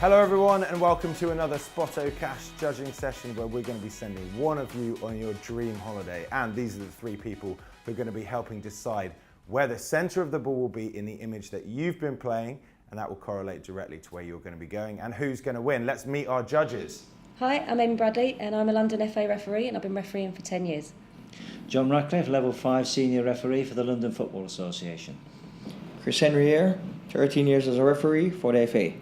Hello everyone and welcome to another SpottoCash judging session where we're going to be sending one of you on your dream holiday, and these are the three people who are going to be helping decide where the centre of the ball will be in the image that you've been playing, and that will correlate directly to where you're going to be going and who's going to win. Let's meet our judges. Hi, I'm Amy Bradley and I'm a London FA referee and I've been refereeing for 10 years. John Ratcliffe, Level 5 Senior Referee for the London Football Association. Chris Henry here, 13 years as a referee for the FA.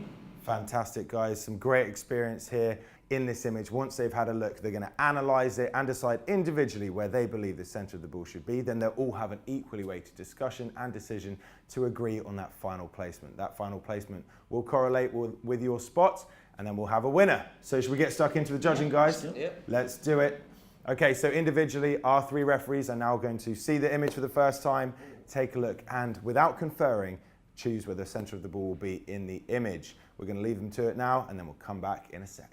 Fantastic guys, some great experience here in this image. Once they've had a look, they're going to analyse it and decide individually where they believe the centre of the ball should be. Then they'll all have an equally weighted discussion and decision to agree on that final placement. That final placement will correlate with your spot, and then we'll have a winner. So should we get stuck into the judging, guys? Yep. Let's do it. Okay, so individually, our three referees are now going to see the image for the first time, take a look, and without conferring, choose where the centre of the ball will be in the image. We're going to leave them to it now, and then we'll come back in a sec.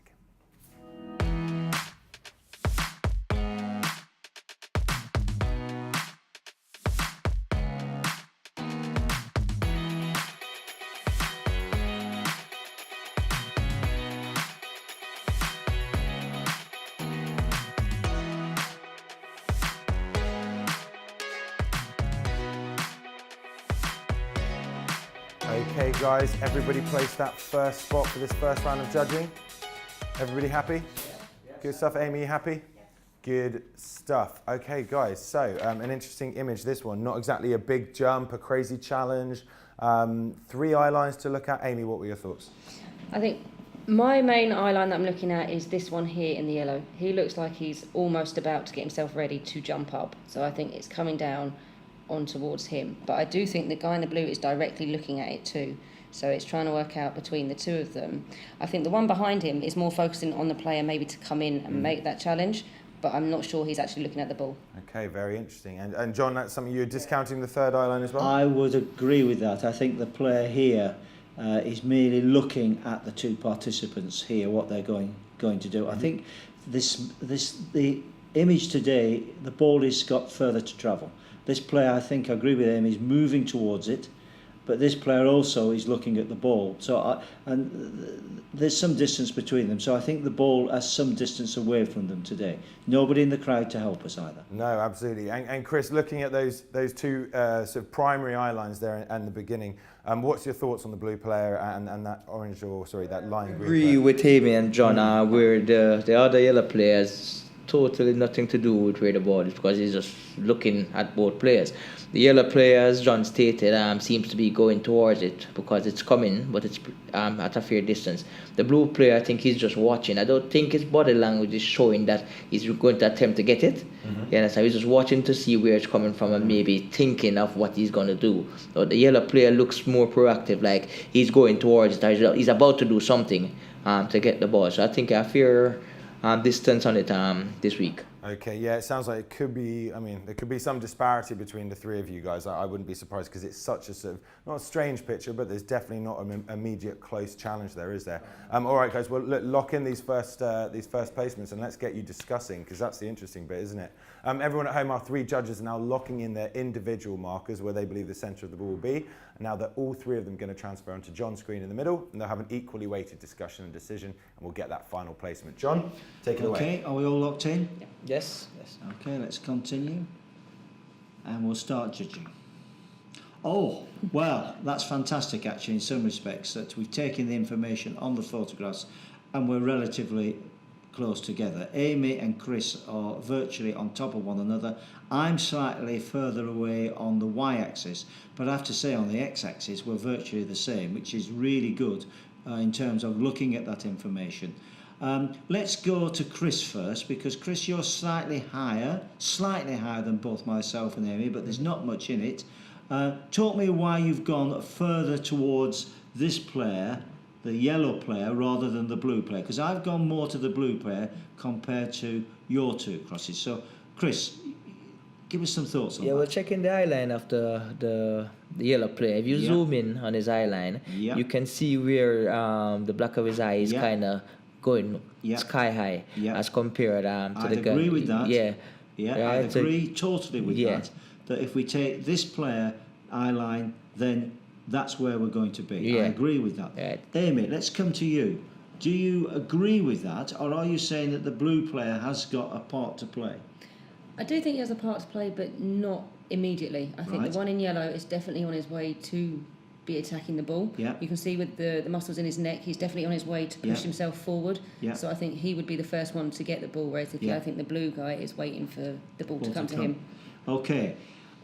Okay guys, everybody placed that first spot for this first round of judging. Everybody happy? Good stuff. Amy, you happy? Good stuff. Okay guys, so an interesting image, this one. Not exactly a big jump, a crazy challenge. Three eye lines to look at. Amy, what were your thoughts? I think my main eye line that I'm looking at is this one here in the yellow. He looks like he's almost about to get himself ready to jump up. So I think it's coming down on towards him. But I do think the guy in the blue is directly looking at it too. So it's trying to work out between the two of them. I think the one behind him is more focusing on the player maybe to come in and make that challenge, but I'm not sure he's actually looking at the ball. Okay, very interesting. And John, that's something you're discounting the third eye line as well? I would agree with that. I think the player here is merely looking at the two participants here, what they're going to do. I think the image today, the ball has got further to travel. This player, I think, I agree with him, is moving towards it, but this player also is looking at the ball. So, and there's some distance between them. So I think the ball has some distance away from them today. Nobody in the crowd to help us either. No, absolutely. And Chris, looking at those two sort of primary eye lines there in the beginning, what's your thoughts on the blue player and that orange, or sorry, that lime green? Agree with Amy and John, where the other yellow players totally nothing to do with where the ball is, because he's just looking at both players. The yellow player, as John stated, seems to be going towards it because it's coming, but it's at a fair distance. The blue player, I think he's just watching. I don't think his body language is showing that he's going to attempt to get it. Yeah, so he's just watching to see where it's coming from and maybe thinking of what he's going to do. So the yellow player looks more proactive, like he's going towards it. He's about to do something to get the ball. So I think a fair distance on it this week. Okay, yeah, it sounds like it could be, I mean, there could be some disparity between the three of you guys. I wouldn't be surprised, because it's such a sort of, not a strange picture, but there's definitely not an immediate close challenge there, is there? All right, guys, well, lock in these first placements and let's get you discussing, because that's the interesting bit, isn't it? Everyone at home, our three judges are now locking in their individual markers where they believe the centre of the ball will be. And now that all three of them are going to transfer onto John's screen in the middle, and they'll have an equally weighted discussion and decision, and we'll get that final placement. John, take it away. Okay, are we all locked in? Yeah. Yes. Okay, let's continue. And we'll start judging. Oh, well, that's fantastic actually in some respects, that we've taken the information on the photographs and we're relatively close together. Amy and Chris are virtually on top of one another. I'm slightly further away on the y-axis, but I have to say on the x-axis we're virtually the same, which is really good in terms of looking at that information. Let's go to Chris first, because Chris, you're slightly higher than both myself and Amy, but there's not much in it. Talk me why you've gone further towards this player, the yellow player, rather than the blue player, because I've gone more to the blue player compared to your two crosses. So, Chris, give us some thoughts on that. Yeah, well, checking the eye line of the yellow player. If you zoom in on his eye line, you can see where the black of his eye is kind of going sky high as compared to the guy. I'd agree with that. Yeah, I agree totally with that. That if we take this player eye line, then that's where we're going to be. Yeah. I agree with that. Right. Amy, let's come to you. Do you agree with that, or are you saying that the blue player has got a part to play? I do think he has a part to play, but not immediately. I think Right. the one in yellow is definitely on his way to be attacking the ball. Yeah. You can see with the muscles in his neck, he's definitely on his way to push Yeah. himself forward. Yeah. So I think he would be the first one to get the ball, whereas Yeah. I think the blue guy is waiting for the ball to Ball come to him. Okay.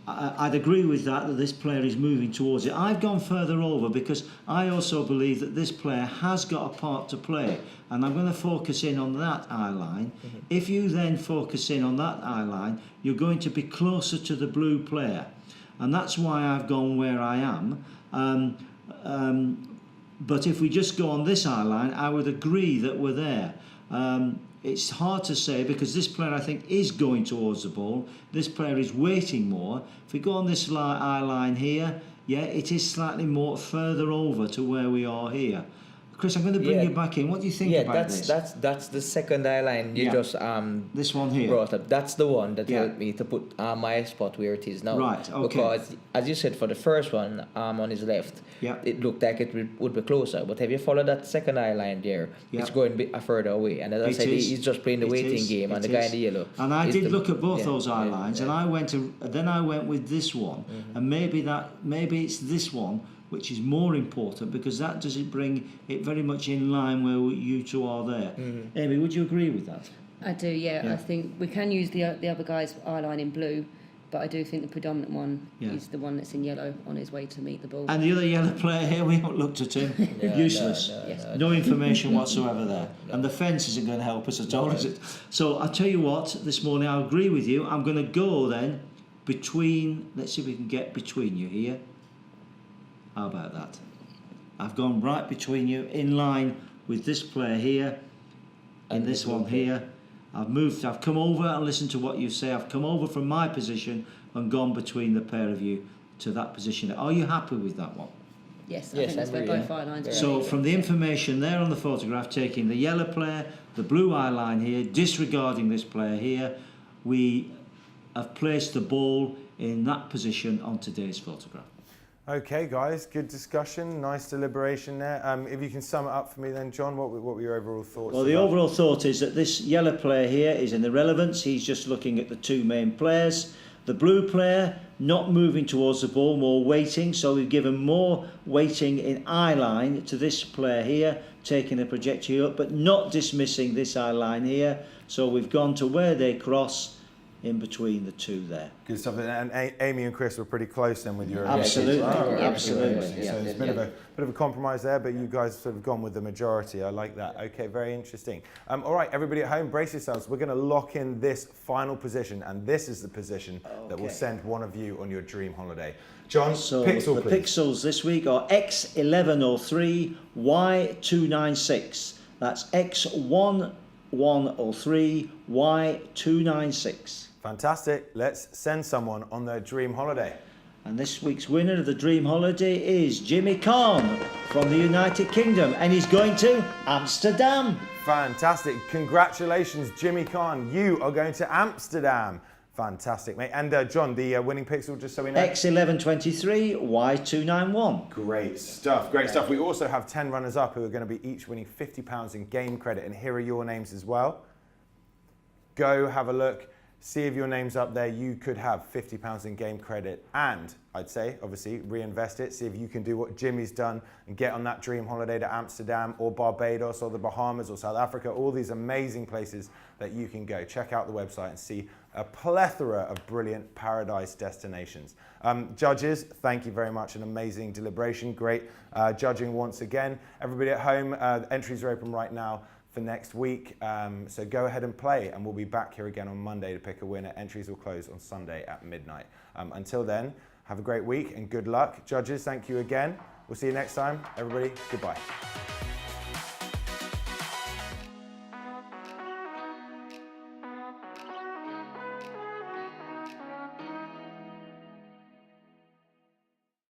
I'd agree with that this player is moving towards it. I've gone further over because I also believe that this player has got a part to play, and I'm going to focus in on that eye line. If you then focus in on that eye line, you're going to be closer to the blue player, and that's why I've gone where I am. But if we just go on this eye line, I would agree that we're there. It's hard to say because this player, I think, is going towards the ball. This player is waiting more. If we go on this eye line here, yeah, it is slightly more further over to where we are here. Chris, I'm going to bring you back in. What do you think about this? That's the second eye line you just this one here brought up. That's the one that helped me to put my spot where it is now. Right, okay. Because as you said, for the first one on his left, Yeah. it looked like it would be closer. But if you follow that second eye line there, it's going further away. And as I said, he's just playing the waiting game, and the guy in the yellow. And I did look at both those eye lines, and I went then I went with this one, and maybe it's this one which is more important because that doesn't bring it very much in line where you two are there. Amy, would you agree with that? I do, yeah. I think we can use the other guy's eye line in blue, but I do think the predominant one is the one that's in yellow on his way to meet the ball. And the other yellow player here, we haven't looked at him. Useless. No information whatsoever there. And the fence isn't going to help us at all, is it? So I'll tell you what, this morning I agree with you. I'm going to go then between, let's see if we can get between you here. How about that? I've gone right between you, in line with this player here and this one here. I've come over and listened to what you say. I've come over from my position and gone between the pair of you to that position. Are you happy with that one? Yes, I think that's where both eye lines are. So from the information there on the photograph, taking the yellow player, the blue eye line here, disregarding this player here, we have placed the ball in that position on today's photograph. Okay, guys, good discussion, nice deliberation there. If you can sum it up for me then, John, what were your overall thoughts? Well, the overall thought is that this yellow player here is in irrelevance. He's just looking at the two main players. The blue player, not moving towards the ball, more waiting. So we've given more waiting in eye line to this player here, taking a projectile up, but not dismissing this eye line here. So we've gone to where they cross in between the two there. Good stuff. And Amy and Chris were pretty close then with your Absolutely, absolutely. yeah. So there's a bit of a compromise there, but you guys sort of gone with the majority. I like that. Okay, very interesting. All right, everybody at home, brace yourselves. We're going to lock in this final position, and this is the position that will send one of you on your dream holiday. John, so pixel, the please. pixels this week are X1103 Y296. That's X1103 Y296. Fantastic. Let's send someone on their dream holiday. And this week's winner of the dream holiday is Jimmy Kahn from the United Kingdom, and he's going to Amsterdam. Fantastic. Congratulations, Jimmy Kahn. You are going to Amsterdam. Fantastic, mate. And John, the winning pixel, just so we know. X1123 Y291. Great stuff, great stuff. We also have 10 runners-up who are going to be each winning £50 in game credit, and here are your names as well. Go have a look. See if your name's up there. You could have £50 in game credit, and I'd say, obviously, reinvest it. See if you can do what Jimmy's done and get on that dream holiday to Amsterdam or Barbados or the Bahamas or South Africa, all these amazing places that you can go. Check out the website and see a plethora of brilliant paradise destinations. Judges, thank you very much. An amazing deliberation. Great judging once again. Everybody at home, entries are open right now for next week. So go ahead and play, and we'll be back here again on Monday to pick a winner. Entries will close on Sunday at midnight. Until then, have a great week and good luck. Judges, thank you again. We'll see you next time. Everybody, goodbye.